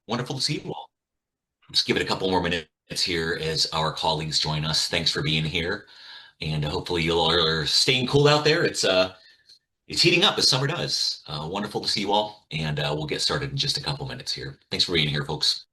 Wonderful to see you all. Just give it a couple more minutes here as our colleagues join us. Thanks for being here, and hopefully you all are staying cool out there. It's heating up as summer does. Wonderful to see you all, and we'll get started in just a couple minutes here. Thanks for being here, folks.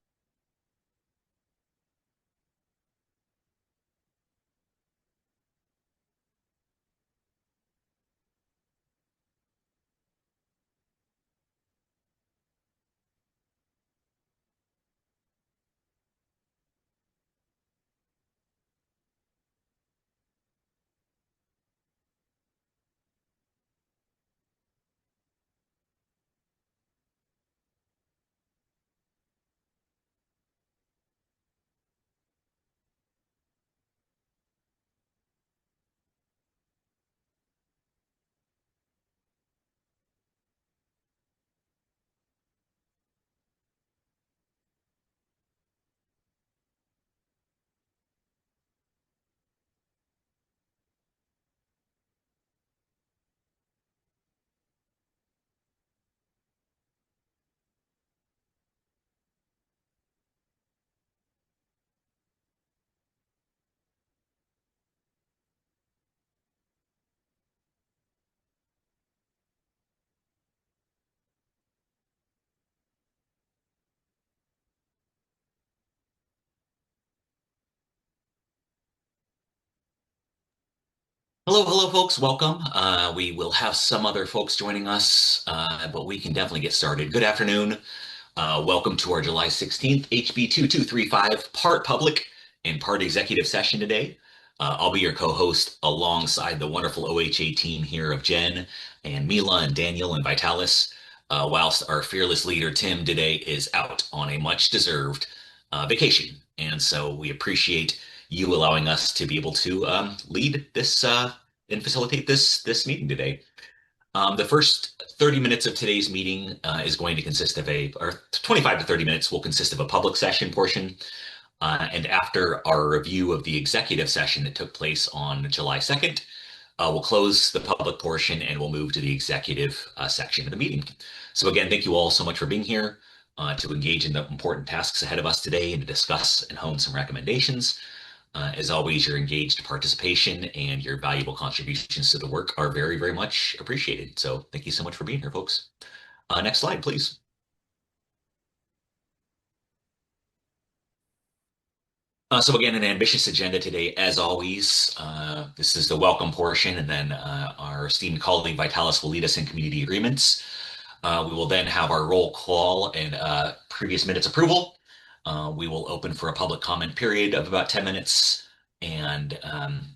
Hello, folks. Welcome. We will have some other folks joining us, but we can definitely get started. Good afternoon. Welcome to our July 16th HB 2235 part public and part executive session today. I'll be your co-host alongside the wonderful OHA team here of Jen and Mila and Daniel and Vitalis, whilst our fearless leader Tim today is out on a much-deserved vacation. And so we appreciate you allowing us to be able to lead this and facilitate this meeting today. The first 30 minutes of today's meeting is going to consist of or 25 to 30 minutes will consist of a public session portion. And after our review of the executive session that took place on July 2nd, we'll close the public portion and we'll move to the executive section of the meeting. So again, thank you all so much for being here to engage in the important tasks ahead of us today and to discuss and hone some recommendations. As always, your engaged participation and your valuable contributions to the work are very, very much appreciated. So thank you so much for being here, folks. Next slide, please. So again, an ambitious agenda today, as always. This is the welcome portion, and then our esteemed colleague Vitalis will lead us in community agreements. We will then have our roll call and previous minutes approval. We will open for a public comment period of about 10 minutes, and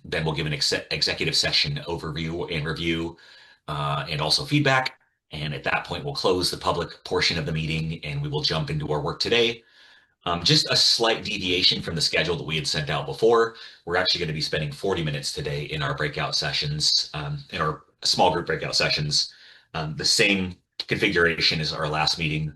then we'll give an executive session overview and review, and also feedback. And at that point, we'll close the public portion of the meeting, and we will jump into our work today. Just a slight deviation from the schedule that we had sent out before. We're actually going to be spending 40 minutes today in our breakout sessions, in our small group breakout sessions. The same configuration as our last meeting,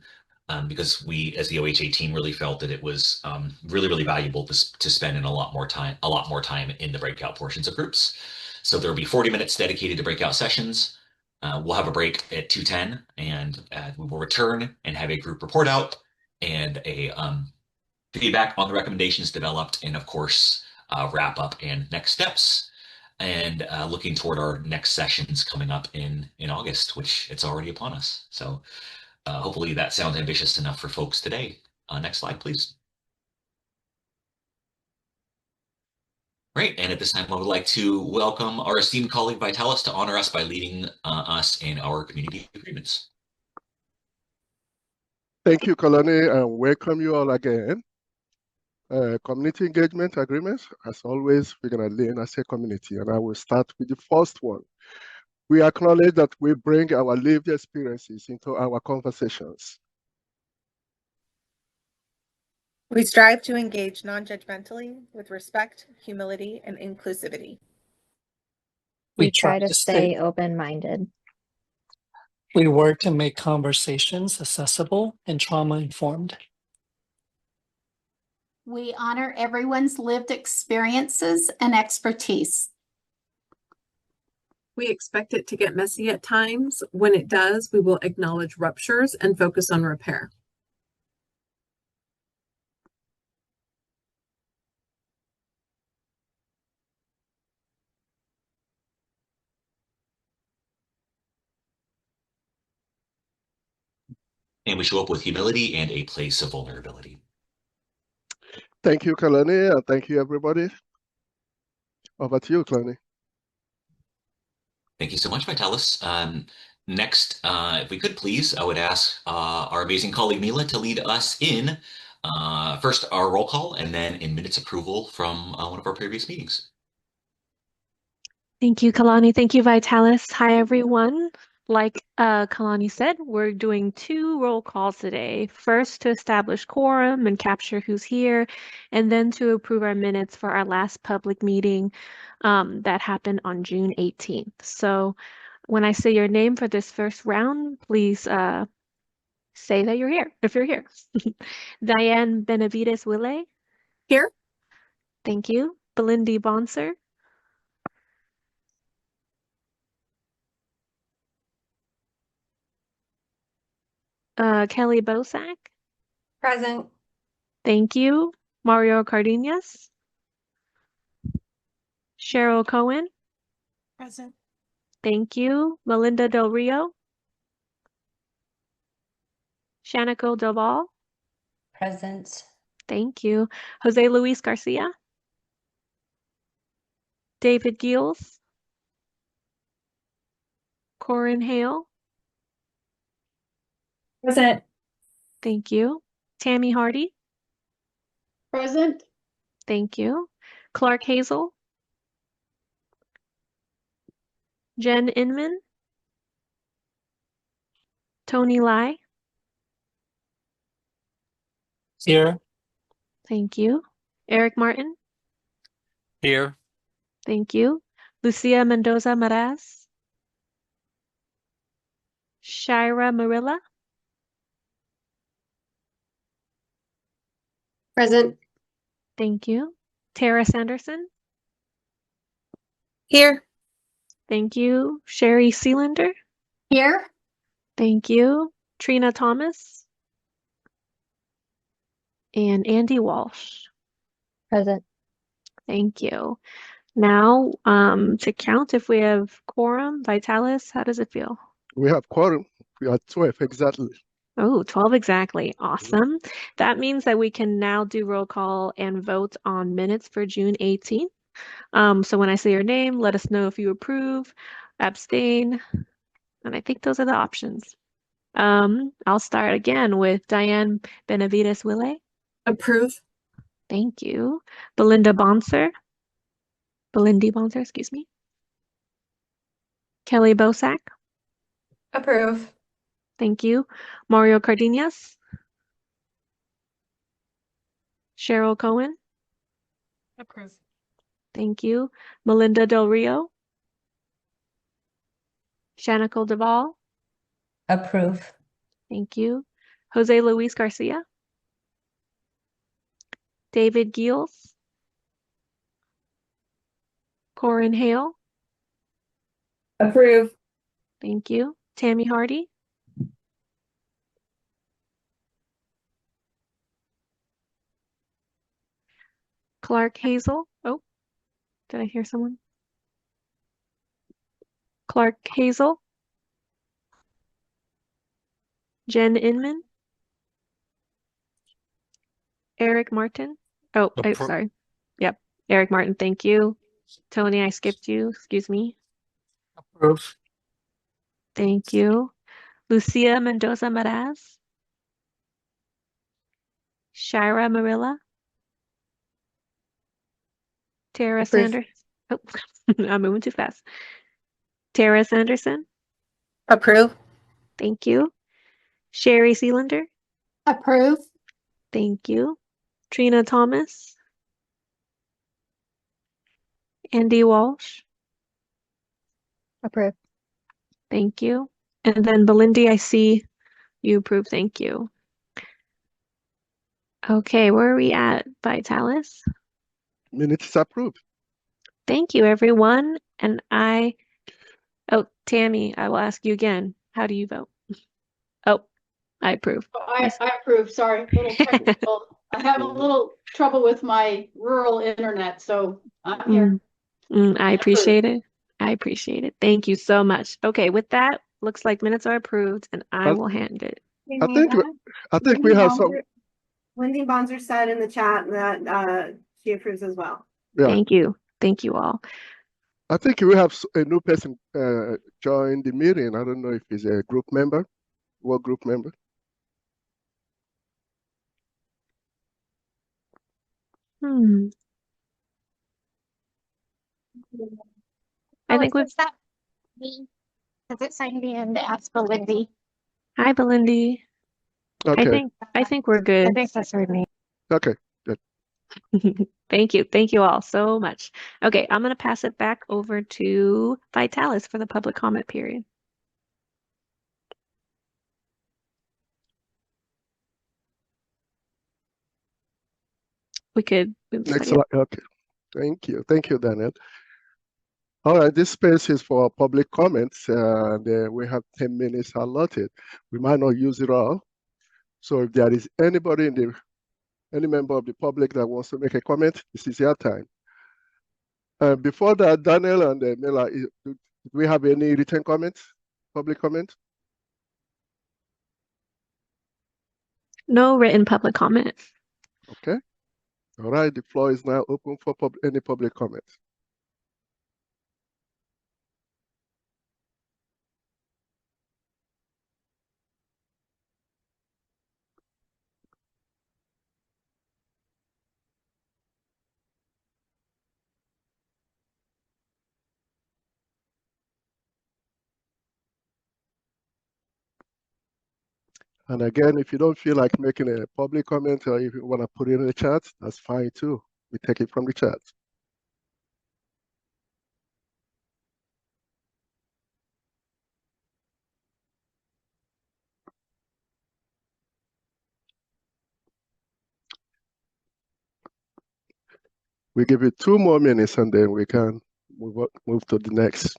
because we, as the OHA team, really felt that it was really, really valuable to spend in a lot more time in the breakout portions of groups. So there will be 40 minutes dedicated to breakout sessions. We'll have a break at 2:10, and we will return and have a group report out and a feedback on the recommendations developed, and of course, wrap up and next steps. And looking toward our next sessions coming up in August, which it's already upon us. So hopefully that sounds ambitious enough for folks today. Next slide, please. Great, and at this time, I would like to welcome our esteemed colleague Vitalis to honor us by leading us in our community agreements. Thank you, Colony, and welcome you all again. Community engagement agreements, as always, we're going to learn as a community, and I will start with the first one. We acknowledge that we bring our lived experiences into our conversations. We strive to engage non-judgmentally with respect, humility, and inclusivity. We try to stay open-minded. We work to make conversations accessible and trauma-informed. We honor everyone's lived experiences and expertise. We expect it to get messy at times. When it does, we will acknowledge ruptures and focus on repair. and we show up with humility and a place of vulnerability. Thank you, Kalani, and thank you, everybody. Over to you, Kalani. Thank you so much, Vitalis. Next, if we could please, I would ask our amazing colleague Mila to lead us in first our roll call and then in minutes approval from one of our previous meetings. Thank you, Kalani. Thank you, Vitalis. Hi, everyone. Like Kalani said, we're doing 2 roll calls today. First, to establish quorum and capture who's here, and then to approve our minutes for our last public meeting that happened on June 18th. So when I say your name for this first round, please say that you're here, if you're here. Diane Benavides-Wille. Here. Thank you. Belinda Bonser. Kelly Bosack. Present. Thank you. Mario Cardenas. Cheryl Cohen. Present. Thank you. Melinda Del Rio. Shanico Del. Present. Thank you. Jose Luis Garcia. David Giles. Corin Hale. Present. Thank you. Tammy Hardy. Present. Thank you. Clark Hazel. Jen Inman. Tony Lai. Here. Thank you. Eric Martin. Here. Thank you. Lucia Mendoza Maraz. Shira Marilla. Present. Thank you. Tara Sanderson. Here. Thank you. Sherry Sealander. Here. Thank you. Trina Thomas. And Andy Walsh. Present. Thank you. Now, to count if we have quorum, Vitalis, how does it feel? We have quorum. We are 12 exactly. Oh, 12 exactly. Awesome. That means that we can now do roll call and vote on minutes for June 18th. So when I say your name, let us know if you approve, abstain, and I think those are the options. I'll start again with Diane Benavides-Wille. Approve. Thank you. Belinda Bonser. Belinda Bonser, excuse me. Kelly Bosack. Approve. Thank you. Mario Cardenas. Cheryl Cohen. Approve. Thank you. Melinda Del Rio. Shanico Del. Approve. Thank you. Jose Luis Garcia. David Giles. Corin Hale. Approve. Thank you. Tammy Hardy. Clark Hazel. Oh, did I hear someone? Clark Hazel. Jen Inman. Eric Martin. Oh, sorry. Yep. Eric Martin, thank you. Tony, I skipped you. Excuse me. Approve. Thank you. Lucia Mendoza Maraz. Shira Marilla. Tara Sanders. Oh, I'm moving too fast. Tara Sanderson. Approve. Thank you. Sherry Sealander. Approve. Thank you. Trina Thomas. Andy Walsh. Approve. Thank you. And then Belinda, I see you approve. Thank you. Okay, where are we at, Vitalis? Minutes approved. Thank you, everyone. And oh, Tammy, I will ask you again. How do you vote? Oh, I approve. I approve. Sorry, little technical. I have a little trouble with my rural internet, so I'm here. I appreciate it. I appreciate it. Thank you so much. Okay, with that, looks like minutes are approved, and I will hand it I think we have some. Lindy Bonzer said in the chat that she approves as well. Yeah, Thank you. Thank you all. I think we have a new person join the meeting. I don't know if he's a group member. What group member? Hmm. I think we've. Is that me? Does it sign me in to ask for Lindy? Hi, Belindy. Okay. I think we're I good. think that's her name. Okay. Good. Thank you. Thank you all so much. Okay, I'm going to pass it back over to Vitalis for the public comment period. We could move Next somebody slide. Okay. Thank you. Thank you, Daniel. All right, this space is for public comments, and we have 10 minutes allotted. We might not use it all. So if there is anybody any member of the public that wants to make a comment, this is your time. Before that, Daniel and Mela, do we have any written comments, public comments? No written public comment. Okay. All right, the floor is now open for any public comments. And again, if you don't feel like making a public comment or if you want to put it in the chat, that's fine too. We take it from the chat. We give it 2 more minutes and then we can move to the next.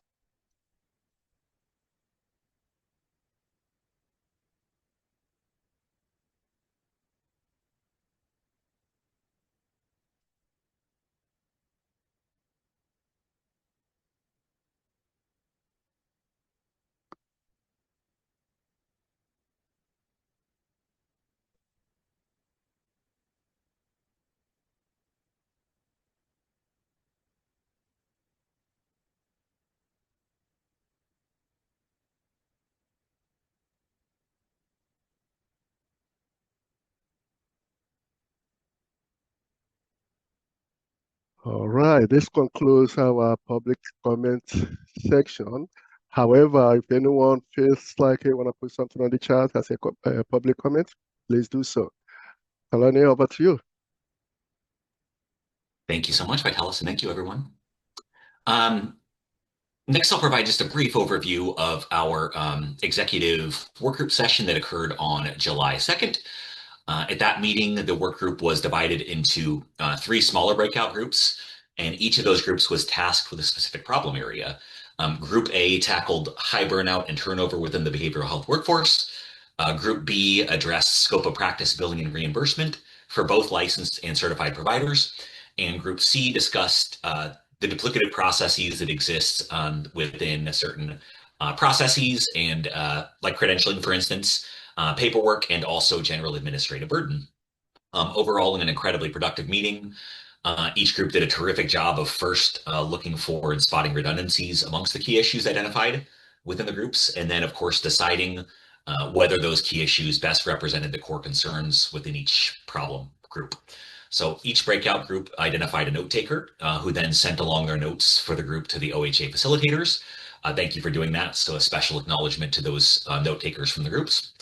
All right, this concludes our public comment section. However, if anyone feels like they want to put something on the chat as a public comment, please do so. Kalani, over to you. Thank you so much, Vitalis, and thank you, everyone. Next, I'll provide just a brief overview of our executive work group session that occurred on July 2nd. At that meeting, the work group was divided into 3 smaller breakout groups, and each of those groups was tasked with a specific problem area. Group A tackled high burnout and turnover within the behavioral health workforce. Group B addressed scope of practice billing and reimbursement for both licensed and certified providers. And Group C discussed the duplicative processes that exist within certain processes and like credentialing, for instance, paperwork, and also general administrative burden. Overall, an incredibly productive meeting. Each group did a terrific job of first looking for and spotting redundancies amongst the key issues identified within the groups, and then, of course, deciding whether those key issues best represented the core concerns within each problem group. So each breakout group identified a note taker who then sent along their notes for the group to the OHA facilitators. Thank you for doing that. So a special acknowledgement to those note takers from the groups.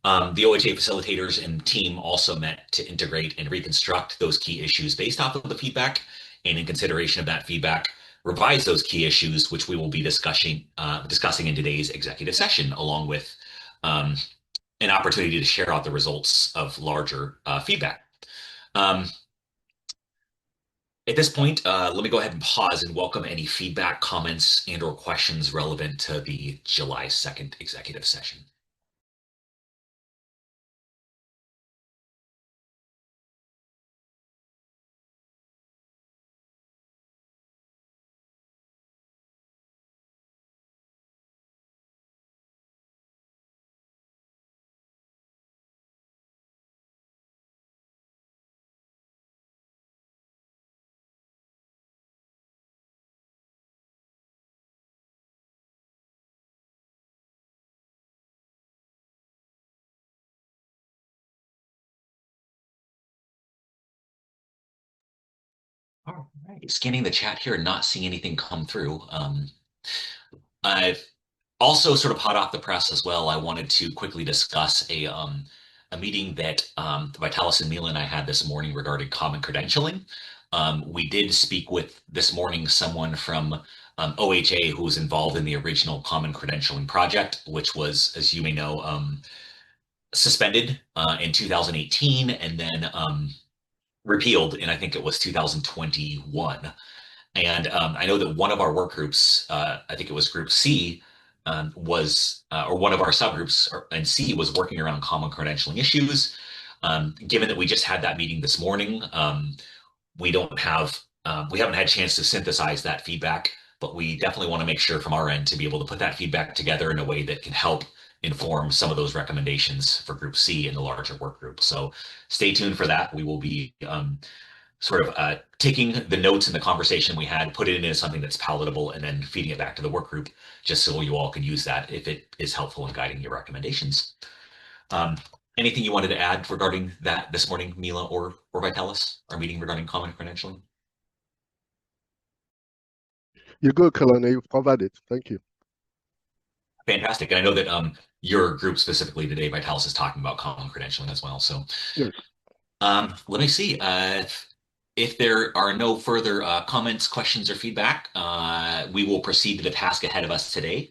The OHA facilitators and team also met to integrate and reconstruct those key issues based off of the feedback, and in consideration of that feedback, revise those key issues, which we will be discussing in today's executive session, along with an opportunity to share out the results of larger feedback. At this point, let me go ahead and pause and welcome any feedback, comments, and/or questions relevant to the July 2nd executive session. All right, scanning the chat here and not seeing anything come through. I've also sort of hot off the press as well. I wanted to quickly discuss a meeting that Vitalis and Mila and I had this morning regarding common credentialing. We did speak with this morning someone from OHA who was involved in the original common credentialing project, which was, as you may know, suspended in 2018 and then repealed in, I think it was 2021. And I know that one of our work groups, I think it was Group C, or one of our subgroups in C was working around common credentialing issues. Given that we just had that meeting this morning, we haven't had a chance to synthesize that feedback, but we definitely want to make sure from our end to be able to put that feedback together in a way that can help inform some of those recommendations for Group C in the larger work group. So stay tuned for that. We will be taking the notes in the conversation we had, put it into something that's palatable, and then feeding it back to the work group, just so you all can use that if it is helpful in guiding your recommendations. Anything you wanted to add regarding that this morning, Mila or Vitalis, our meeting regarding common credentialing? You're good, Kalani. You've covered it. Thank you. Fantastic. And I know that your group specifically today, Vitalis, is talking about common credentialing as well. So yes. Let me see. If there are no further comments, questions, or feedback, we will proceed to the task ahead of us today.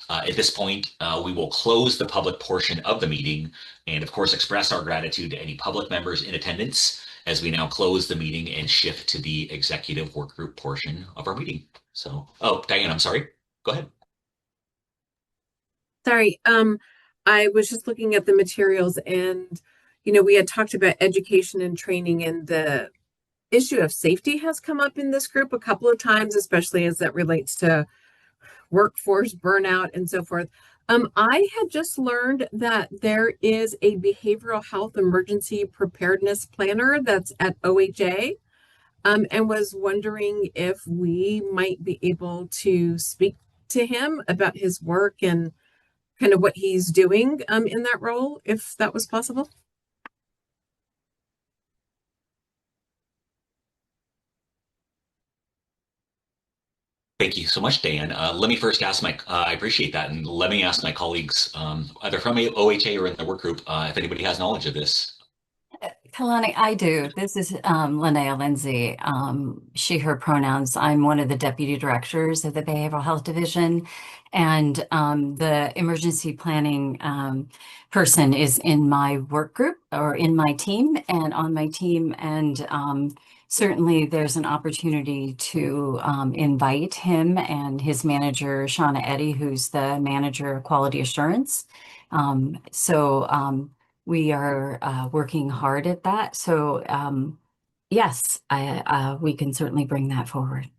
At this point, we will close the public portion of the meeting and, of course, express our gratitude to any public members in attendance as we now close the meeting and shift to the executive work group portion of our meeting. So, oh, Diane, I'm sorry. Go ahead. Sorry, I was just looking at the materials and, we had talked about education and training, and the issue of safety has come up in this group a couple of times, especially as that relates to workforce burnout and so forth. I had just learned that there is a behavioral health emergency preparedness planner that's at OHA, and was wondering if we might be able to speak to him about his work and kind of what he's doing in that role, if that was possible. Thank you so much, Dan. Let me first ask I appreciate that. And let me ask my colleagues, either from OHA or in the work group, if anybody has knowledge of this. Kalani, I do. This is Linnea Lindsay, she, her pronouns. I'm one of the deputy directors of the Behavioral Health Division, and the emergency planning person is in my work group or in my team and on my team. And certainly there's an opportunity to invite him and his manager, Shauna Eddy, who's the manager of quality assurance. We are working hard at that. So yes, we can certainly bring that forward.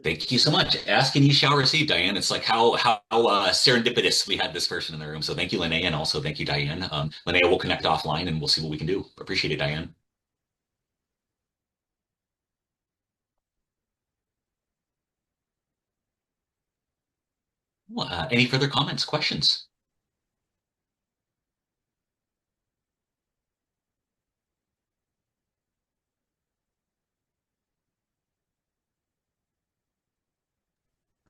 Thank you so much. Ask and you shall receive, Diane. It's like how serendipitous we had this person in the room. So thank you, Linnea, and also thank you, Diane. Linnea, we'll connect offline and we'll see what we can do. Appreciate it, Diane. Well, any further comments, questions?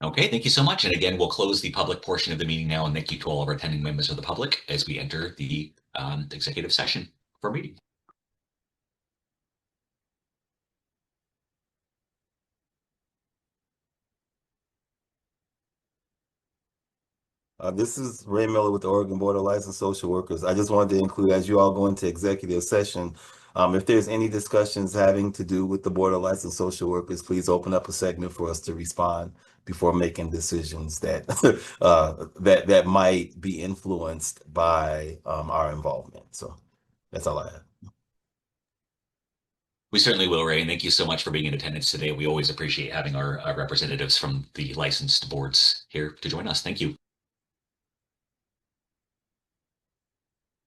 Okay, thank you so much. And again, we'll close the public portion of the meeting now, and thank you to all of our attending members of the public as we enter the executive session for our meeting. This is Ray Miller with the Oregon Board of Licensed Social Workers. I just wanted to include, as you all go into executive session, if there's any discussions having to do with the Board of Licensed Social Workers, please open up a segment for us to respond before making decisions that that might be influenced by our involvement. So that's all I have. We certainly will, Ray, and thank you so much for being in attendance today. We always appreciate having our representatives from the licensed boards here to join us. Thank you.